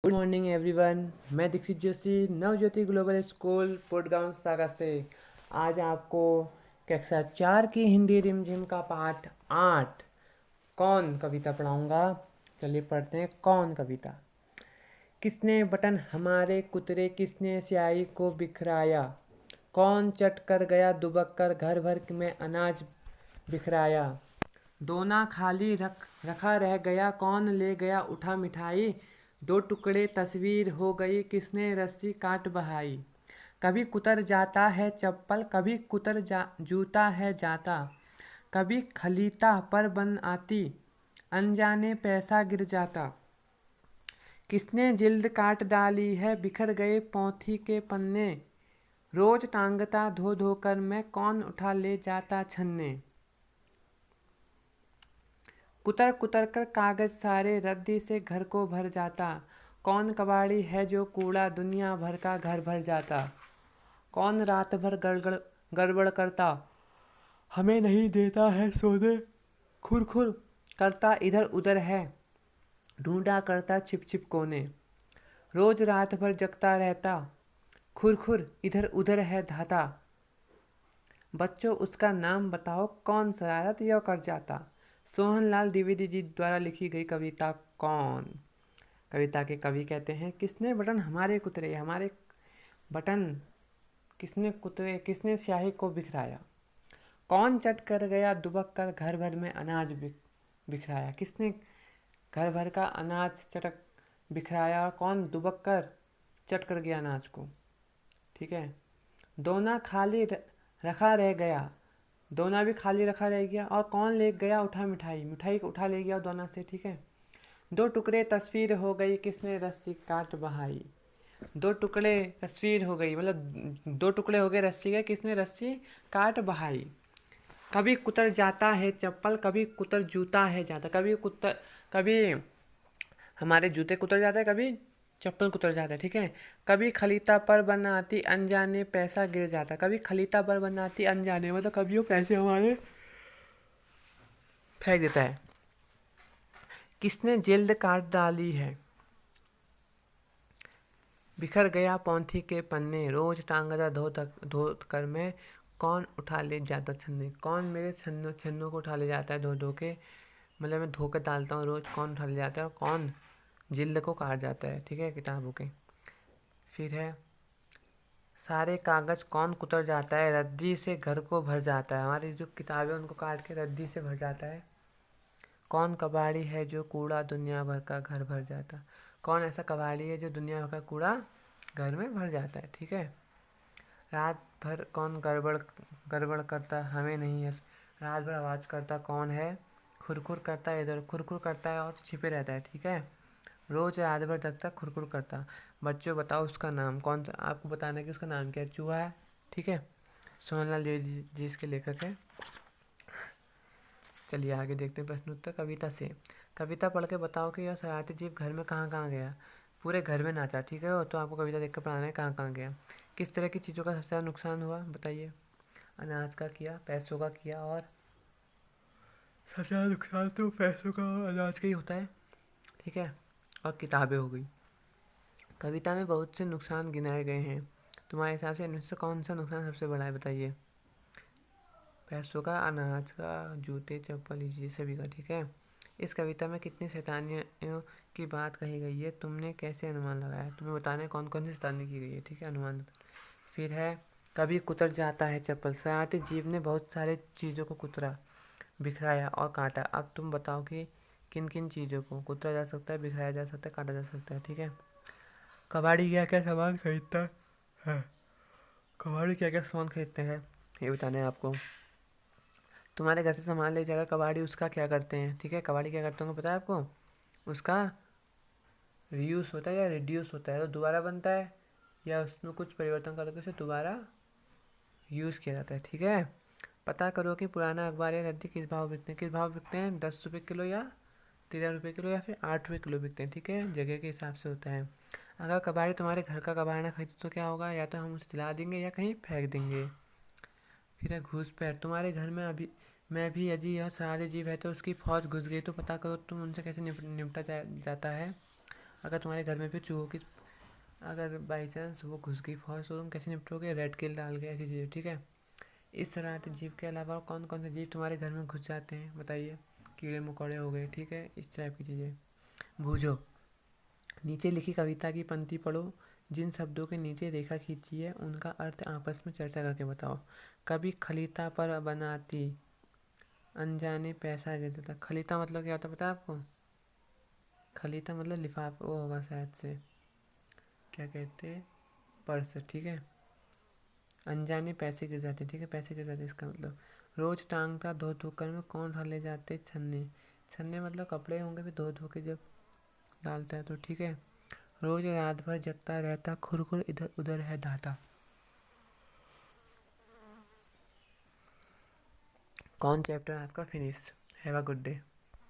Good morning everyone. मैं Dikshit Joshi Navjyoti global school Putgaon Saga से आज आपको कक्षा 4 की हिंदी रिमझिम का पाठ 8 कौन कविता पढ़ाऊंगा। चलिए पढ़ते हैं कौन कविता। किसने बटन हमारे कुतरे, किसने स्याही को बिखराया, कौन चट कर गया दुबक कर घर भर में अनाज बिखराया। दोना खाली रखा रह गया, कौन ले गया उठा मिठाई, दो टुकड़े तस्वीर हो गई, किसने रस्सी काट बहाई। कभी कुतर जाता है चप्पल, कभी कुतर जूता है जाता, कभी खलीता पर बन आती, अनजाने पैसा गिर जाता। किसने जिल्द काट डाली है, बिखर गए पोथी के पन्ने, रोज टांगता धो धो कर मैं, कौन उठा ले जाता छन्ने। कुतर कुतर कर कागज सारे, रद्दी से घर को भर जाता, कौन कबाड़ी है जो कूड़ा दुनिया भर का घर भर जाता। कौन रात भर गड़बड़ करता, हमें नहीं देता है सोने, खुर खुर करता इधर उधर है, ढूंढा करता छिप छिप कोने। रोज रात भर जगता रहता, खुर खुर इधर उधर है धाता। बच्चों उसका नाम बताओ, कौन शरारत यह कर जाता। सोहनलाल द्विवेदी जी द्वारा लिखी गई कविता कौन। कविता के कवि कहते हैं, किसने बटन हमारे कुतरे, हमारे बटन किसने कुतरे, किसने स्याही को बिखराया, कौन चट कर गया दुबक कर घर भर में अनाज बिखराया। किसने घर भर का अनाज चटक बिखराया और कौन दुबक कर चट कर गया अनाज को। ठीक है। दोना खाली रखा रह गया, दोना भी खाली रखा रह गया, और कौन ले गया उठा मिठाई, मिठाई को उठा ले गया दोना से। ठीक है। दो टुकड़े तस्वीर हो गई, किसने रस्सी काट बहाई। दो टुकड़े तस्वीर हो गई मतलब दो टुकड़े हो गए रस्सी के, किसने रस्सी काट बहाई। कभी कुतर जाता है चप्पल, कभी कुतर जूता है जाता, कभी हमारे जूते कुतर जाते हैं, कभी चप्पल कुतर जाता है। ठीक है। कभी खलीता पर बनाती अनजाने पैसा गिर जाता, कभी खलीता पर बनाती अनजाने मतलब कभी वो पैसे हमारे फेंक देता है। किसने जिल्द काट डाली है, बिखर गया पोंथी के पन्ने, रोज टांगता धो कर मैं, कौन उठा ले जाता छन्ने। कौन मेरे छन्नों को उठा ले जाता है धो धो के, मतलब मैं धो कर डालता हूँ रोज, कौन उठा ले जाता है और कौन जिल्द को काट जाता है। ठीक है, किताबों के। फिर है, सारे कागज कौन कुतर जाता है, रद्दी से घर को भर जाता है। हमारी जो किताबें उनको काट के रद्दी से भर जाता है। कौन कबाड़ी है जो कूड़ा दुनिया भर का घर भर जाता, कौन ऐसा कबाड़ी है जो दुनिया भर का कूड़ा घर में भर जाता है। ठीक है। रात भर कौन गड़बड़ करता, हमें नहीं है, रात भर आवाज़ करता कौन है, खुरखुर करता है, इधर खुरखुर करता है और छिपे रहता है। ठीक है। रोज रात भर जगता खुरखुर करता। बच्चों बताओ उसका नाम कौन सा, आपको बताना है कि उसका नाम क्या है। चूहा है। ठीक है। सोहनलाल जी इसके लेखक है। चलिए आगे देखते हैं प्रश्न उत्तर कविता से। कविता पढ़ के बताओ कि यह शरारती जीव घर में कहाँ कहाँ गया। पूरे घर में नाचा। ठीक है। तो आपको कविता देख कर पढ़ाना है कहाँ कहाँ गया। किस तरह की चीज़ों का सबसे ज़्यादा नुकसान हुआ बताइए। अनाज का किया, पैसों का किया, और सबसे ज़्यादा नुकसान तो पैसों का और अनाज का ही होता है। ठीक है। और किताबें हो गई। कविता में बहुत से नुकसान गिनाए गए हैं, तुम्हारे हिसाब से इनमें से कौन सा नुकसान सबसे बड़ा है बताइए। पैसों का, अनाज का, जूते चप्पल ये सभी का। ठीक है। इस कविता में कितनी शैतानियों की बात कही गई है, तुमने कैसे अनुमान लगाया। तुम्हें बताना है कौन कौन सी शैतानी की गई है। ठीक है, अनुमान। फिर है, कभी कुतर जाता है चप्पल, शरारती जीव ने बहुत सारे चीज़ों को कुतरा, बिखराया और काटा। अब तुम बताओ कि किन किन चीज़ों को कुतरा जा सकता है, बिखराया जा सकता है, काटा जा सकता है। ठीक है। कबाड़ी क्या क्या सामान खरीदता है, कबाड़ी क्या क्या सामान खरीदते हैं ये बताना है आपको। तुम्हारे घर से सामान ले जाकर कबाड़ी उसका क्या करते हैं। ठीक है। कबाड़ी क्या करते होंगे पता है आपको। उसका रीयूज़ होता है या रिड्यूस होता है, तो दोबारा बनता है या उसमें कुछ परिवर्तन करके उसे दोबारा यूज़ किया जाता है। ठीक है। पता करो कि पुराना अखबार या रद्दी किस भाव बिकते हैं। किस भाव बिकते हैं, 10 रुपये किलो या 13 रुपये किलो या फिर 8 रुपये किलो बिकते हैं। ठीक है, जगह के हिसाब से होता है। अगर कबाड़ी तुम्हारे घर का कबाड़ ना खरीदे तो क्या होगा, या तो हम उसे जला देंगे या कहीं फेंक देंगे। फिर है घुसपैठ। तुम्हारे घर में अभी मैं भी यदि यह शरारती जीव है तो उसकी फौज घुस गई तो पता करो तुम उनसे कैसे निपटा जाता है। अगर तुम्हारे घर में भी चूहों की अगर बाई चांस वो घुस गई फौज तो तुम कैसे निपटोगे? रेड किल डाल के, ऐसी चीज़ें, ठीक है। इस शरारती जीव के अलावा कौन कौन से जीव तुम्हारे घर में घुस जाते हैं बताइए? कीड़े मकोड़े हो गए, ठीक है, इस टाइप की चीज़ें। बूझो। नीचे लिखी कविता की पंक्ति पढ़ो। जिन शब्दों के नीचे रेखा खींची है उनका अर्थ आपस में चर्चा करके बताओ। कभी खलीता पर बनाती अनजाने पैसा गिर देता। खलीता मतलब क्या होता है पता है आपको? खलीता मतलब लिफाफ, वो होगा शायद से, क्या कहते हैं, पर्स, ठीक है। अनजाने पैसे गिर जाते, ठीक है, पैसे गिर जाते इसका मतलब। रोज टांगता धो धो कर में कौन उठा ले जाते छन्ने। छन्ने मतलब कपड़े होंगे, फिर धो धो के जब डालता है तो, ठीक है। रोज रात भर जगता रहता खुरखुर इधर उधर है दाता। कौन चैप्टर आपका finish? Have a good day.